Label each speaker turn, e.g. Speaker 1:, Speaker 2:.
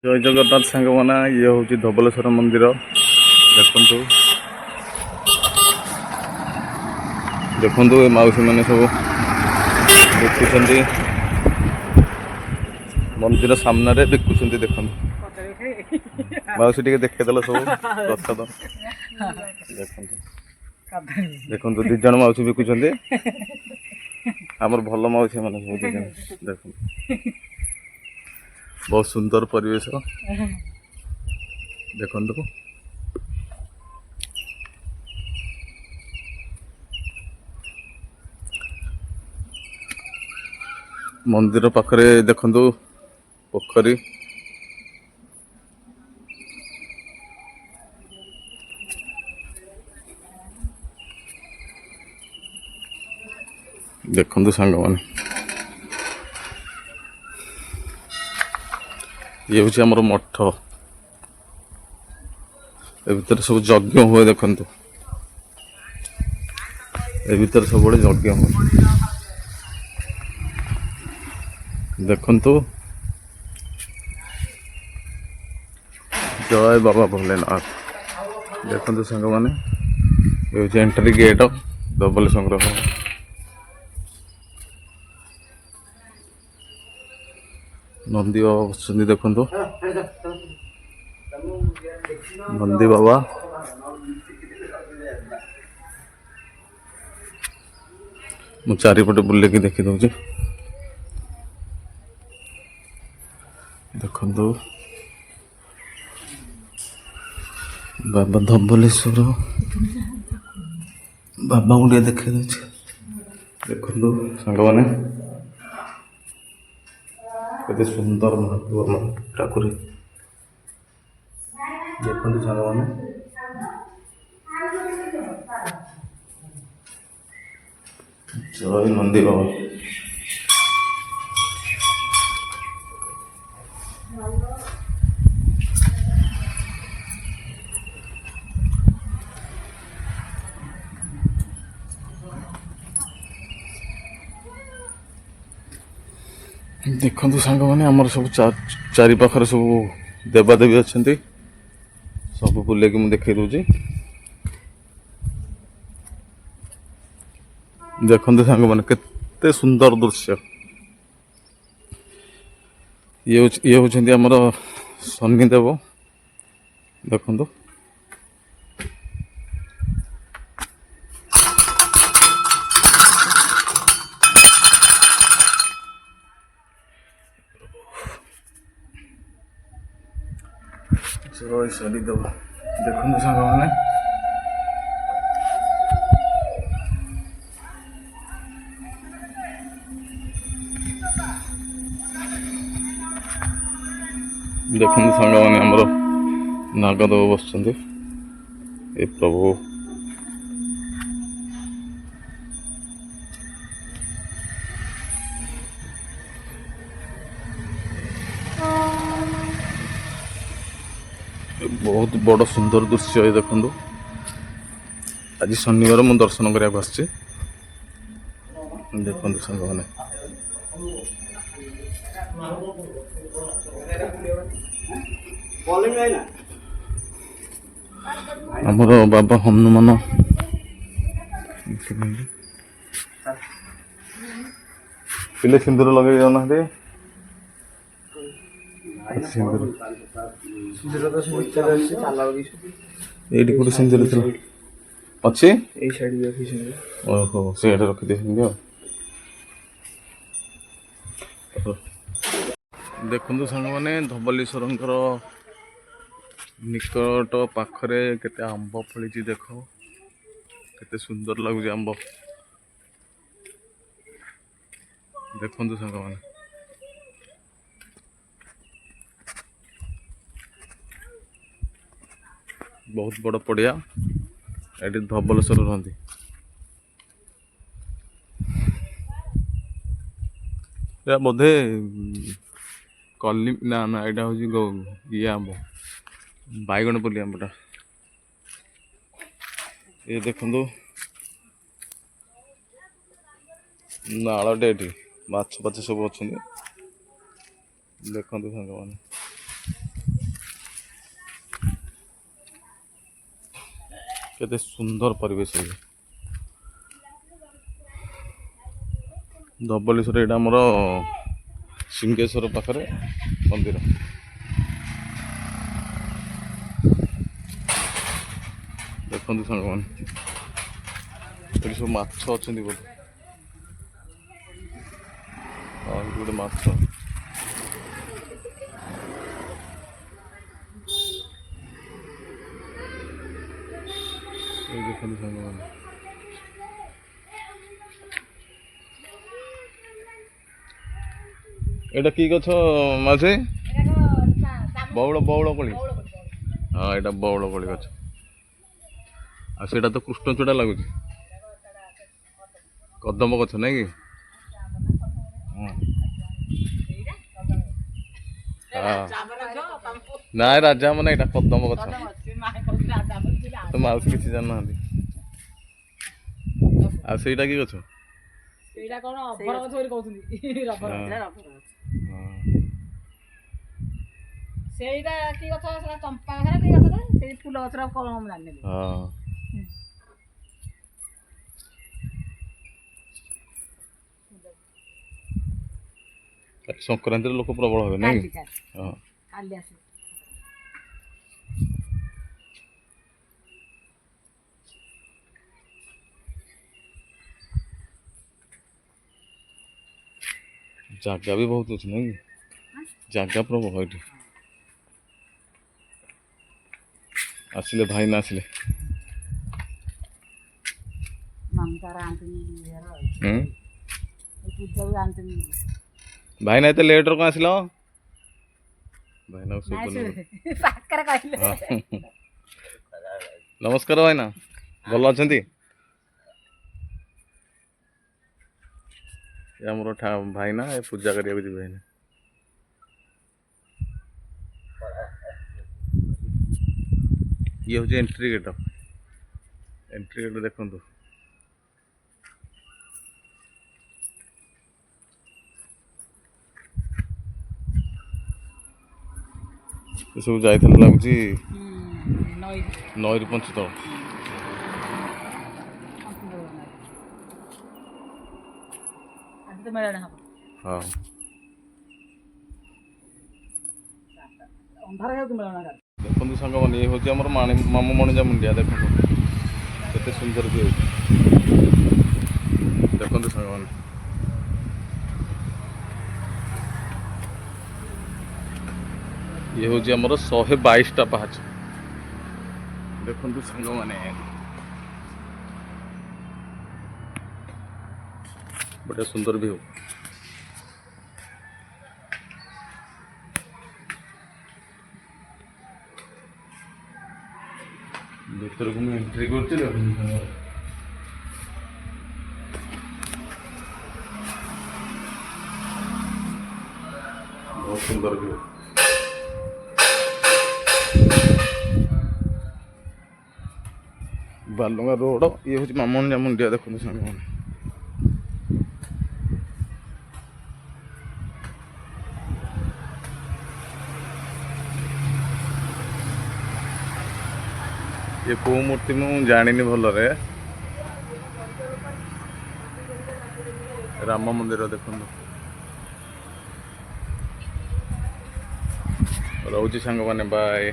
Speaker 1: जय जगन्नाथ सांग मैंने ये हूँ धवलेश्वर मंदिर देखु देखु मौसी मैंने सब बिकुंट मंदिर सामने बिकुंट देखु मौसी टे देखेदेल सब प्रसाद देखु देखु दी जन मौसी बिकुंट आमर भल मौसी मैंने सब दी जन देखु बहुत सुंदर परिवेश देखु मंदिर पाखरे देखु पोखरी देखु सांग मैंने ये हूँ आमर मठ ए भीतर सब यज्ञ हुए देखु ए भीतर सब यज्ञ हुए देखु जय बाबा भोलेनाथ देखु सांग मैंने ये हूँ एंट्री गेट डबल संग्रह नंदी बाबा बस देखु नंदी बाबा मु चारिपटे बुलेकी देखी दूसरी देखु बाबा धवलेश्वर बाबा को देखे देखु सांग मैंने केते सुंदर महात्मा ठाकुर देखु सांग मैंने जय नंदी बाबा देखु सांग मैंने आमर सब चारि पाखर सब देवादेवी अच्छा सब बुलेकी मुझे देखे दूसरी देखु सांग मैंने केते सुंदर दृश्य ये हूँ आमर शनिदेव देखु जय शनिदेव देखु सांग मैंने देखु सांग मैंने आमर नागदेव बस ए प्रभु बहुत बड़ सुंदर दृश्य ये देखु आज शनिवार मु दर्शन करने आसছি देखु सांग मैंने आमर बाबा हनुमान पिले सिंदूर लगे जाना सिंदूर ये कौट सिंदूर अच्छे ओहो से रखी देखु सांग मैंने धवलेश्वर निकट पाखरे केते आंब फली देख केते सुंदर लगुच आंब देखु सांग मैंने बहुत बड़ पड़िया ये धवलेश्वर रही बोधे कली ना ना यहाँ हूँ ये आंब बैगण पल्ली आंबटा ये देखु नालटे ये माछ पाछ सब अच्छा देखु सांग मैंने केते सुंदर परिवेश है धवलेश्वर एटा आमर सिंहेश्वर पाखरे मंदिर देखो सांग मैंने सब माछ अच्छा बोधे हाँ गोटे माछ देखो सांग मैंने एटा की गछ मासे बौड़ बौड़ कोली हाँ एटा बौड़ कोली गछ आ सेटा तो कृष्णचूड़ा लगुच कदम गछ ना कि ना राजा मैंने एटा कदम गछ तो माउसी किसी जान ना आ सेटा की गछ
Speaker 2: ସେଇଟା କଣ ଅଭର ଗଛ ବୋଲି କହୁଛନ୍ତି ରବର ସେଇଟା କି ଗଛ ସେଟା ଚମ୍ପା ଗଛ କି ଗଛ ସେଇ ଫୁଲ ଗଛର କଣ ମୁଁ ଜାଣିନି
Speaker 1: ହଁ ସଂକ୍ରାନ୍ତିରେ ଲୋକ ପ୍ରବଳ ହେବେ ନାଇଁ ହଁ
Speaker 2: କାଲି ଆସେ
Speaker 1: जगह भी बहुत अच्छी नहीं जगह प्रबल ये आसिले भाई ना आसिले भाई ना तो लेट रो आसिल भाई ना नमस्कार भाई ना भल अच्छा मोर भाई ना पूजा करिया जी भाई ये हूँ एंट्री गेट देखो सब जाई लगुच नई पंचतल हाँ देखो सांग मैंने ये हूँ मामू मणिजा मुंडिया देखो केते सुंदर भी देखो सांग मैंने ये हूँ आमर 122टा पाहाच देखो सांग मैंने बढ़िया सुंदर भी हो भीतर को मैं एंट्री करते बहुत सुंदर भी हो बालुंगा रोड ये हूँ मामन मुंडिया देखो सांग मैंने ये कौ मूर्ति मु जानी भलरे राम मंदिर देखो रोची सांग मैंने बाय।